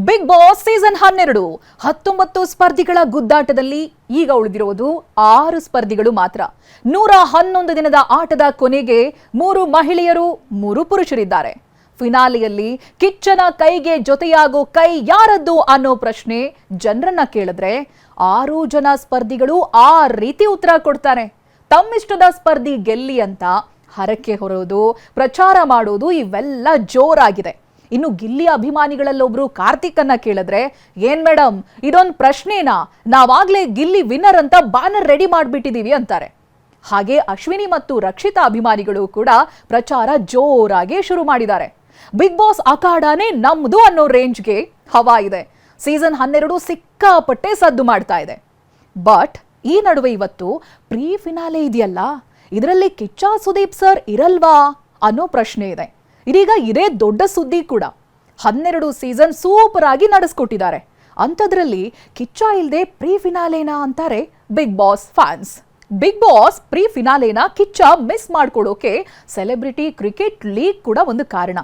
Big boss season 12 19 ಸ್ಪರ್ಧಿಗಳ ಗುದ್ದಾಟದಲ್ಲಿ ಈಗ ಉಳಿದಿರುವುದು 6 ಸ್ಪರ್ಧಿಗಳು ಮಾತ್ರ. 111 ದಿನದ ಆಟದ ಕೊನೆಗೆ 3 ಮಹಿಳೆಯರು 3 ಪುರುಷರಿದ್ದಾರೆ. ಫಿನಾಲೆಯಲ್ಲಿ ಕಿಚ್ಚನ ಕೈಗೆ ಜೊತೆಯಾಗೋ ಕೈ ಯಾರದ್ದು ಅನ್ನೋ ಪ್ರಶ್ನೆ ಜನರನ್ನ ಕೇಳಿದ್ರೆ 6 ಜನ ಸ್ಪರ್ಧಿಗಳು ಆ ರೀತಿ ಉತ್ತರ ಕೊಡ್ತಾರೆ. ತಮ್ಮಿಷ್ಟದ ಸ್ಪರ್ಧಿ ಗೆಲ್ಲಿ ಅಂತ ಹರಕೆ ಹೊರೋದು, ಪ್ರಚಾರ ಮಾಡೋದು ಇವೆಲ್ಲ ಜೋರಾಗಿದೆ. ಇನ್ನು ಗಿಲ್ಲಿ ಅಭಿಮಾನಿಗಳಲ್ಲೊಬ್ರು ಕಾರ್ತಿಕ್ ಅನ್ನ ಕೇಳಿದ್ರೆ, ಏನ್ ಮೇಡಮ್ ಇದೊಂದು ಪ್ರಶ್ನೆನಾ, ನಾವಾಗ್ಲೇ ಗಿಲ್ಲಿ ವಿನ್ನರ್ ಅಂತ ಬ್ಯಾನರ್ ರೆಡಿ ಮಾಡ್ಬಿಟ್ಟಿದೀವಿ ಅಂತಾರೆ. ಹಾಗೆ ಅಶ್ವಿನಿ ಮತ್ತು ರಕ್ಷಿತಾ ಅಭಿಮಾನಿಗಳು ಕೂಡ ಪ್ರಚಾರ ಜೋರಾಗಿ ಶುರು ಮಾಡಿದ್ದಾರೆ. ಬಿಗ್ ಬಾಸ್ ಅಖಾಡಾನೇ ನಮ್ದು ಅನ್ನೋ ರೇಂಜ್ಗೆ ಹವಾ ಇದೆ. ಸೀಸನ್ 12 ಸಿಕ್ಕಾಪಟ್ಟೆ ಸದ್ದು ಮಾಡ್ತಾ ಇದೆ. ಬಟ್ ಈ ನಡುವೆ ಇವತ್ತು ಪ್ರೀ ಫಿನಾಲೆ ಇದೆಯಲ್ಲ, ಇದರಲ್ಲಿ ಕಿಚ್ಚ ಸುದೀಪ್ ಸರ್ ಇರಲ್ವಾ ಅನ್ನೋ ಪ್ರಶ್ನೆ ಇದೆ. ಇದೀಗ ಇದೇ ದೊಡ್ಡ ಸುದ್ದಿ ಕೂಡ. 12 ಸೀಸನ್ ಸೂಪರ್ ಆಗಿ ನಡೆಸ್ಕೊಟ್ಟಿದ್ದಾರೆ. ಅಂಥದ್ರಲ್ಲಿ ಕಿಚ್ಚ ಇಲ್ದೆ ಪ್ರೀ ಫಿನಾಲೆನಾ ಅಂತಾರೆ Bigg Boss fans. Bigg Boss pre ಫಿನಾಲೆನ ಕಿಚ್ಚ ಮಿಸ್ ಮಾಡ್ಕೊಳ್ಳೋಕೆ ಸೆಲೆಬ್ರಿಟಿ ಕ್ರಿಕೆಟ್ ಲೀಗ್ ಕೂಡ ಒಂದು ಕಾರಣ.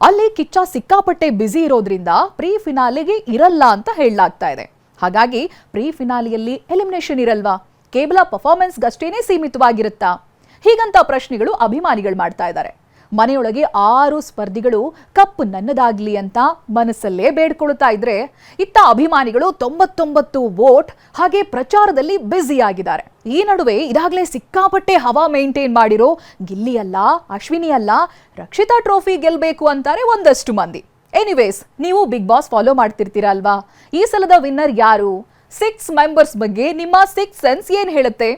ಅಲ್ಲಿ ಕಿಚ್ಚ ಸಿಕ್ಕಾಪಟ್ಟೆ ಬ್ಯುಸಿ ಇರೋದ್ರಿಂದ ಪ್ರೀ ಫಿನಾಲೆಗೆ ಇರಲ್ಲ ಅಂತ ಹೇಳಲಾಗ್ತಾ ಇದೆ. ಹಾಗಾಗಿ ಪ್ರೀ ಫಿನಾಲೆಯಲ್ಲಿ ಎಲಿಮಿನೇಷನ್ ಇರಲ್ವಾ, ಕೇವಲ ಪರ್ಫಾರ್ಮೆನ್ಸ್ಗಷ್ಟೇನೆ ಸೀಮಿತವಾಗಿರುತ್ತಾ, ಹೀಗಂತ ಪ್ರಶ್ನೆಗಳು ಅಭಿಮಾನಿಗಳು ಮಾಡ್ತಾ ಇದ್ದಾರೆ. ಮನೆಯೊಳಗೆ 6 ಸ್ಪರ್ಧಿಗಳು ಕಪ್ ನನ್ನದಾಗ್ಲಿ ಅಂತ ಮನಸ್ಸಲ್ಲೇ ಬೇಡ್ಕೊಳ್ತಾ ಇದ್ರೆ, ಇತ್ತ ಅಭಿಮಾನಿಗಳು 99 ವೋಟ್ ಹಾಗೆ ಪ್ರಚಾರದಲ್ಲಿ ಬ್ಯುಸಿ ಆಗಿದ್ದಾರೆ. ಈ ನಡುವೆ ಇದಾಗಲೇ ಸಿಕ್ಕಾಪಟ್ಟೆ ಹವಾ ಮೇಂಟೈನ್ ಮಾಡಿರೋ ಗಿಲ್ಲಿ ಅಲ್ಲ, ಅಶ್ವಿನಿ ಅಲ್ಲ, ರಕ್ಷಿತಾ ಟ್ರೋಫಿ ಗೆಲ್ಬೇಕು ಅಂತಾರೆ ಒಂದಷ್ಟು ಮಂದಿ. ಎನಿವೇಸ್, ನೀವು ಬಿಗ್ ಬಾಸ್ ಫಾಲೋ ಮಾಡ್ತಿರ್ತೀರಾ ಅಲ್ವಾ? ಈ ಸಲದ ವಿನ್ನರ್ ಯಾರು? 6 ಮೆಂಬರ್ಸ್ ಬಗ್ಗೆ ನಿಮ್ಮ 6 ಸೆನ್ಸ್ ಏನ್ ಹೇಳುತ್ತೆ?